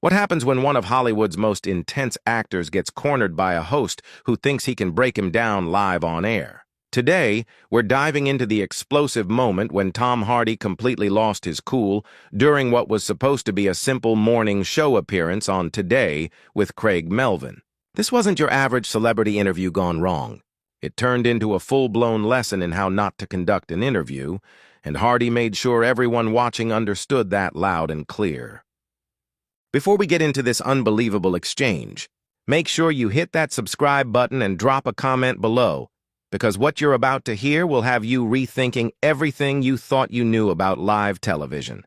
What happens when one of Hollywood's most intense actors gets cornered by a host who thinks he can break him down live on air? Today, we're diving into the explosive moment when Tom Hardy completely lost his cool during what was supposed to be a simple morning show appearance on Today with Craig Melvin. This wasn't your average celebrity interview gone wrong. It turned into a full-blown lesson in how not to conduct an interview, and Hardy made sure everyone watching understood that loud and clear. Before we get into this unbelievable exchange, make sure you hit that subscribe button and drop a comment below, because what you're about to hear will have you rethinking everything you thought you knew about live television.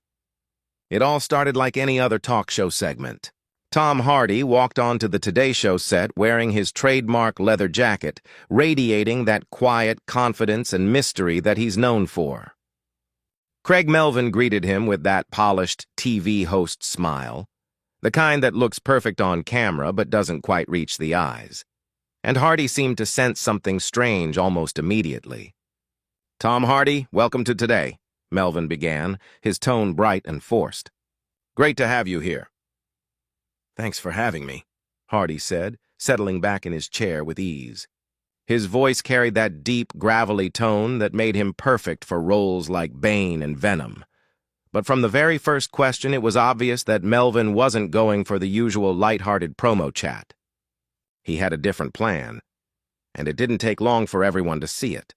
It all started like any other talk show segment. Tom Hardy walked onto the Today Show set wearing his trademark leather jacket, radiating that quiet confidence and mystery that he's known for. Craig Melvin greeted him with that polished TV host smile, the kind that looks perfect on camera but doesn't quite reach the eyes. And Hardy seemed to sense something strange almost immediately. "Tom Hardy, welcome to Today," Melvin began, his tone bright and forced. "Great to have you here." "Thanks for having me," Hardy said, settling back in his chair with ease. His voice carried that deep, gravelly tone that made him perfect for roles like Bane and Venom. But from the very first question, it was obvious that Melvin wasn't going for the usual light-hearted promo chat. He had a different plan, and it didn't take long for everyone to see it.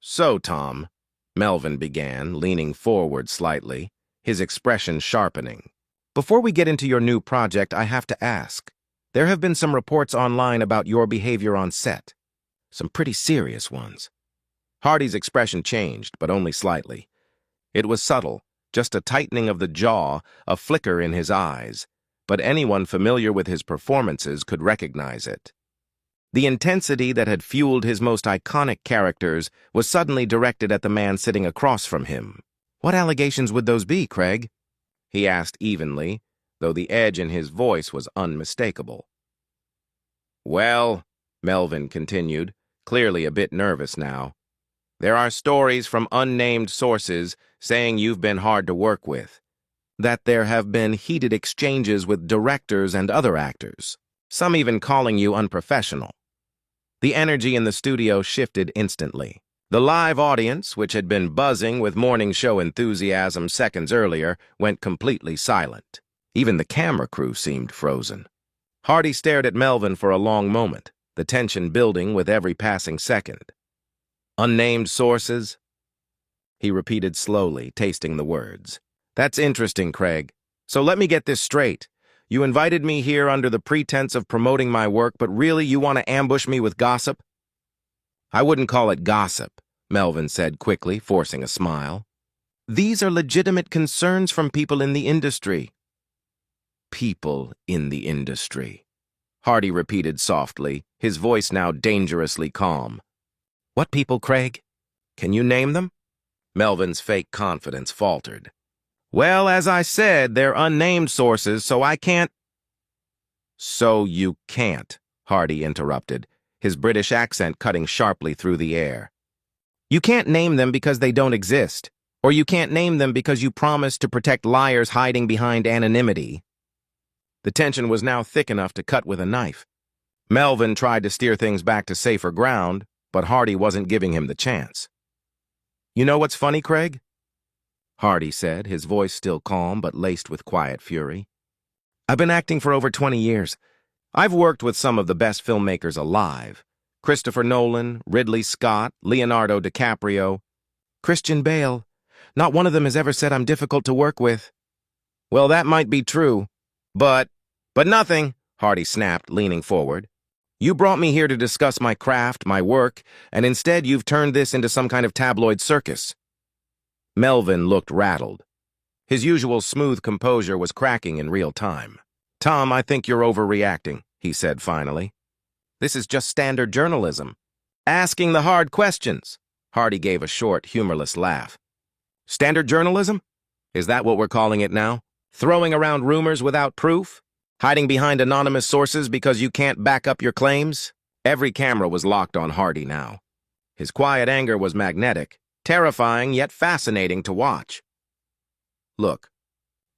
"So, Tom," Melvin began, leaning forward slightly, his expression sharpening. "Before we get into your new project, I have to ask. There have been some reports online about your behavior on set. Some pretty serious ones." Hardy's expression changed, but only slightly. It was subtle, just a tightening of the jaw, a flicker in his eyes, but anyone familiar with his performances could recognize it. The intensity that had fueled his most iconic characters was suddenly directed at the man sitting across from him. "What allegations would those be, Craig?" he asked evenly, though the edge in his voice was unmistakable. "Well," Melvin continued, clearly a bit nervous now, "there are stories from unnamed sources saying you've been hard to work with, that there have been heated exchanges with directors and other actors, some even calling you unprofessional." The energy in the studio shifted instantly. The live audience, which had been buzzing with morning show enthusiasm seconds earlier, went completely silent. Even the camera crew seemed frozen. Hardy stared at Melvin for a long moment, the tension building with every passing second. "Unnamed sources?" he repeated slowly, tasting the words. "That's interesting, Craig. So let me get this straight. You invited me here under the pretense of promoting my work, but really you want to ambush me with gossip?" "I wouldn't call it gossip," Melvin said quickly, forcing a smile. "These are legitimate concerns from people in the industry." "People in the industry," Hardy repeated softly, his voice now dangerously calm. "What people, Craig? Can you name them?" Melvin's fake confidence faltered. "Well, as I said, they're unnamed sources, so I can't—" "So you can't," Hardy interrupted, his British accent cutting sharply through the air. "You can't name them because they don't exist, or you can't name them because you promised to protect liars hiding behind anonymity." The tension was now thick enough to cut with a knife. Melvin tried to steer things back to safer ground, but Hardy wasn't giving him the chance. "You know what's funny, Craig?" Hardy said, his voice still calm but laced with quiet fury. "I've been acting for over 20 years. I've worked with some of the best filmmakers alive. Christopher Nolan, Ridley Scott, Leonardo DiCaprio, Christian Bale. Not one of them has ever said I'm difficult to work with." "Well, that might be true, but nothing," Hardy snapped, leaning forward. "You brought me here to discuss my craft, my work, and instead you've turned this into some kind of tabloid circus." Melvin looked rattled. His usual smooth composure was cracking in real time. "Tom, I think you're overreacting," he said finally. "This is just standard journalism. Asking the hard questions." Hardy gave a short, humorless laugh. "Standard journalism? Is that what we're calling it now? Throwing around rumors without proof? Hiding behind anonymous sources because you can't back up your claims?" Every camera was locked on Hardy now. His quiet anger was magnetic, terrifying yet fascinating to watch. "Look,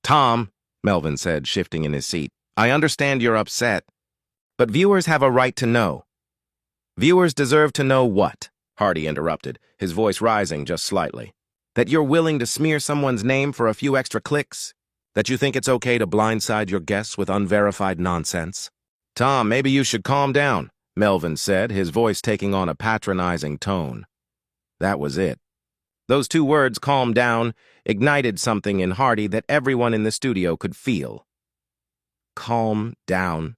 Tom," Melvin said, shifting in his seat. I understand you're upset, but viewers have a right to know. Viewers deserve to know what? Hardy interrupted, his voice rising just slightly. That you're willing to smear someone's name for a few extra clicks? That you think it's okay to blindside your guests with unverified nonsense? Tom, maybe you should calm down, Melvin said, his voice taking on a patronizing tone. That was it. Those two words, calm down, ignited something in Hardy that everyone in the studio could feel. Calm down,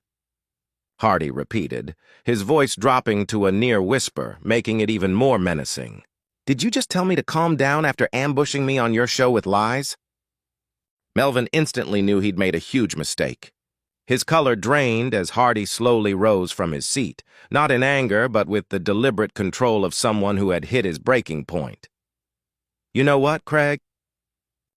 Hardy repeated, his voice dropping to a near whisper, making it even more menacing. Did you just tell me to calm down after ambushing me on your show with lies? Melvin instantly knew he'd made a huge mistake. His color drained as Hardy slowly rose from his seat, not in anger, but with the deliberate control of someone who had hit his breaking point. You know what, Craig?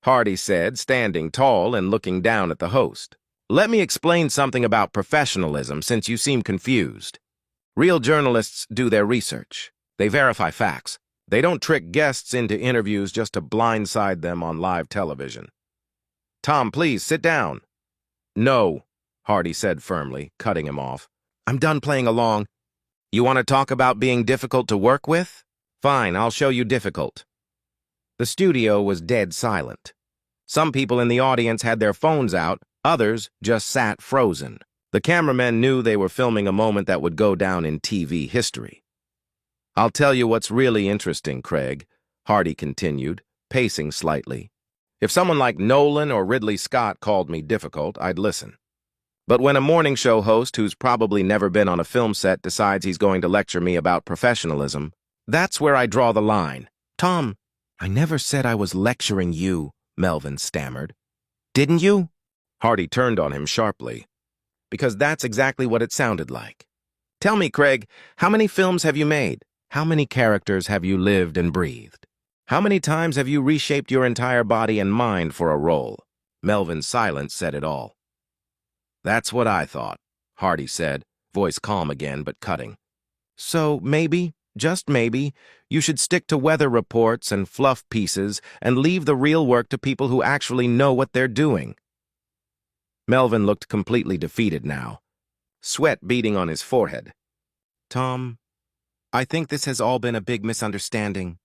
Hardy said, standing tall and looking down at the host. Let me explain something about professionalism since you seem confused. Real journalists do their research. They verify facts. They don't trick guests into interviews just to blindside them on live television. Tom, please, sit down. No, Hardy said firmly, cutting him off. I'm done playing along. You want to talk about being difficult to work with? Fine, I'll show you difficult. The studio was dead silent. Some people in the audience had their phones out, others just sat frozen. The cameramen knew they were filming a moment that would go down in TV history. I'll tell you what's really interesting, Craig, Hardy continued, pacing slightly. If someone like Nolan or Ridley Scott called me difficult, I'd listen. But when a morning show host who's probably never been on a film set decides he's going to lecture me about professionalism, that's where I draw the line. Tom, I never said I was lecturing you, Melvin stammered. Didn't you? Hardy turned on him sharply. Because that's exactly what it sounded like. Tell me, Craig, how many films have you made? How many characters have you lived and breathed? How many times have you reshaped your entire body and mind for a role? Melvin's silence said it all. That's what I thought, Hardy said, voice calm again but cutting. So maybe, just maybe, you should stick to weather reports and fluff pieces and leave the real work to people who actually know what they're doing. Melvin looked completely defeated now, sweat beading on his forehead. Tom, I think this has all been a big misunderstanding.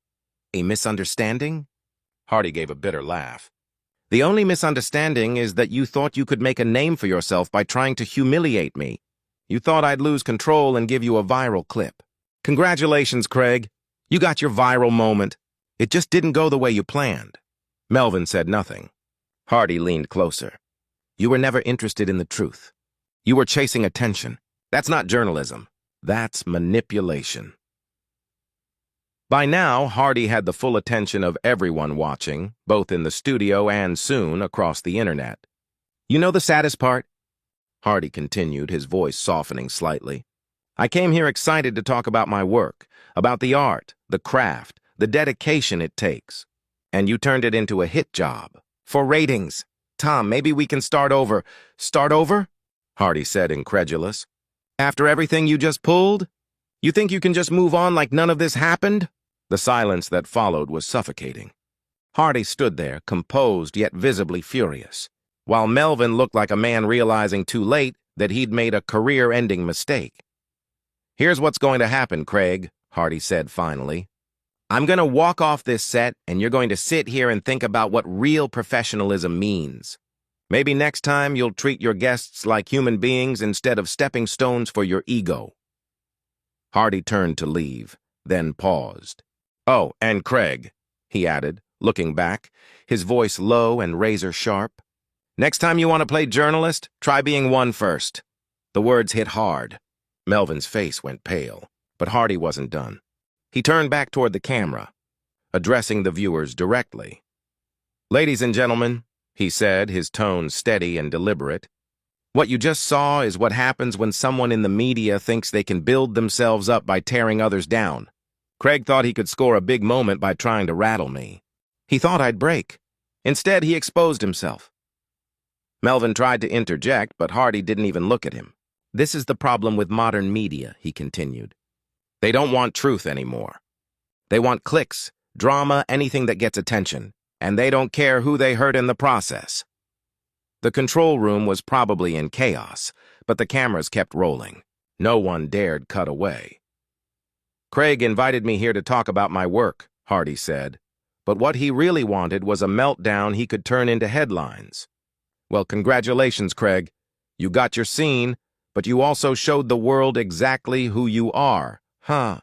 A misunderstanding? Hardy gave a bitter laugh. The only misunderstanding is that you thought you could make a name for yourself by trying to humiliate me. You thought I'd lose control and give you a viral clip. Congratulations, Craig. You got your viral moment. It just didn't go the way you planned. Melvin said nothing. Hardy leaned closer. You were never interested in the truth. You were chasing attention. That's not journalism. That's manipulation. By now, Hardy had the full attention of everyone watching, both in the studio and soon across the internet. You know the saddest part? Hardy continued, his voice softening slightly. I came here excited to talk about my work, about the art, the craft, the dedication it takes. And you turned it into a hit job. For ratings. Tom, maybe we can start over. Start over? Hardy said, incredulous. After everything you just pulled? You think you can just move on like none of this happened? The silence that followed was suffocating. Hardy stood there, composed yet visibly furious, while Melvin looked like a man realizing too late that he'd made a career-ending mistake. Here's what's going to happen, Craig, Hardy said finally. I'm going to walk off this set, and you're going to sit here and think about what real professionalism means. Maybe next time you'll treat your guests like human beings instead of stepping stones for your ego. Hardy turned to leave, then paused. Oh, and Craig, he added, looking back, his voice low and razor-sharp. Next time you want to play journalist, try being one first. The words hit hard. Melvin's face went pale, but Hardy wasn't done. He turned back toward the camera, addressing the viewers directly. Ladies and gentlemen, he said, his tone steady and deliberate, what you just saw is what happens when someone in the media thinks they can build themselves up by tearing others down. Craig thought he could score a big moment by trying to rattle me. He thought I'd break. Instead, he exposed himself. Melvin tried to interject, but Hardy didn't even look at him. This is the problem with modern media, he continued. They don't want truth anymore. They want clicks, drama, anything that gets attention, and they don't care who they hurt in the process. The control room was probably in chaos, but the cameras kept rolling. No one dared cut away. Craig invited me here to talk about my work, Hardy said. But what he really wanted was a meltdown he could turn into headlines. Well, congratulations, Craig. You got your scene, but you also showed the world exactly who you are. Huh.